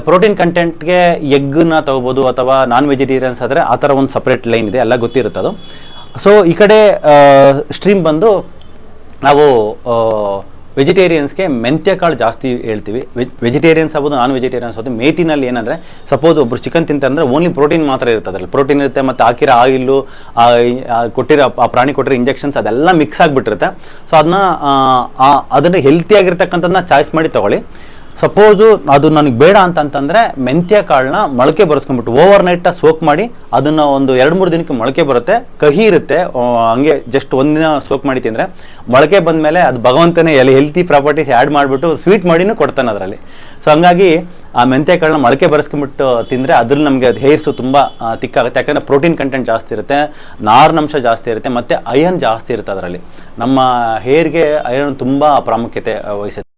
Protein ಕಂಟೆಂಟ್ಗೆ ಎಗ್ನ ತಗೋಬೋದು ಅಥವಾ non vegetarians ಆದರೆ ಆ ಥರ ಒಂದು ಸಪ್ರೇಟ್ ಲೈನ್ ಇದೆ, ಎಲ್ಲ ಗೊತ್ತಿರುತ್ತೆ ಅದು. ಸೊ ಈ ಕಡೆ ಸ್ಟ್ರೀಮ್ ಬಂದು ನಾವು ವೆಜಿಟೇರಿಯನ್ಸ್ಗೆ ಮೆಂತ್ಯ ಕಾಳು ಜಾಸ್ತಿ ಹೇಳ್ತೀವಿ. ವೆಜಿಟೇರಿಯನ್ಸ್ ಆಗ್ಬೋದು, ನಾನ್ ವೆಜಿಟೇರಿಯನ್ಸ್ ಆಗ್ಬೋದು. ಮೇತಿನಲ್ಲಿ ಏನಂದರೆ ಸಪೋಸ್ ಒಬ್ರು ಚಿಕನ್ ತಿಂತಾರೆ ಅಂದರೆ ಓನ್ಲಿ ಪ್ರೋಟೀನ್ ಮಾತ್ರ ಇರುತ್ತೆ, ಅದರಲ್ಲಿ ಪ್ರೋಟೀನ್ ಇರುತ್ತೆ, ಮತ್ತು ಹಾಕಿರೋ ಆಯಿಲ್ಲು, ಕೊಟ್ಟಿರೋ ಆ ಪ್ರಾಣಿ ಕೊಟ್ಟಿರೋ ಇಂಜೆಕ್ಷನ್ಸ್ ಅದೆಲ್ಲ ಮಿಕ್ಸ್ ಆಗಿಬಿಟ್ಟಿರುತ್ತೆ. ಸೊ ಅದನ್ನು ಹೆಲ್ತಿಯಾಗಿರ್ತಕ್ಕಂಥದ್ದನ್ನ ಚಾಯ್ಸ್ ಮಾಡಿ ತೊಗೊಳ್ಳಿ. ಸಪೋಸು ಅದು ನನಗೆ ಬೇಡ ಅಂತಂತಂದರೆ ಮೆಂತ್ಯ ಕಾಳನ್ನ ಮೊಳಕೆ ಬರೆಸ್ಕೊಂಡ್ಬಿಟ್ಟು ಓವರ್ ನೈಟ್ ಸೋಕ್ ಮಾಡಿ ಅದನ್ನು ಒಂದು 2-3 ದಿನಕ್ಕೆ ಮೊಳಕೆ ಬರುತ್ತೆ, ಕಹಿ ಇರುತ್ತೆ, ಹಂಗೆ ಜಸ್ಟ್ ಒಂದಿನ ಸೋಕ್ ಮಾಡಿ ತಿಂದರೆ ಮೊಳಕೆ ಬಂದಮೇಲೆ ಅದು ಭಗವಂತನೇ ಹೆಲ್ತಿ ಪ್ರಾಪರ್ಟೀಸ್ ಆ್ಯಡ್ ಮಾಡಿಬಿಟ್ಟು ಸ್ವೀಟ್ ಮಾಡಿನೂ ಕೊಡ್ತಾನೆ ಅದರಲ್ಲಿ. ಸೊ ಹಂಗಾಗಿ ಆ ಮೆಂತ್ಯ ಕಾಳನ್ನ ಮೊಳಕೆ ಬರೆಸ್ಕೊಂಡ್ಬಿಟ್ಟು ತಿಂದರೆ ಅದ್ರಲ್ಲಿ ನಮಗೆ ಅದು ಹೇರ್ಸು ತುಂಬ ತಿಕ್ಕಾಗುತ್ತೆ. ಯಾಕಂದರೆ ಪ್ರೋಟೀನ್ ಕಂಟೆಂಟ್ ಜಾಸ್ತಿ ಇರುತ್ತೆ, ನಾರಿನಂಶ ಜಾಸ್ತಿ ಇರುತ್ತೆ, ಮತ್ತು ಅಯನ್ ಜಾಸ್ತಿ ಇರುತ್ತೆ ಅದರಲ್ಲಿ. ನಮ್ಮ ಹೇರ್ಗೆ ಅಯನ್ ತುಂಬ ಪ್ರಾಮುಖ್ಯತೆ ವಹಿಸುತ್ತೆ.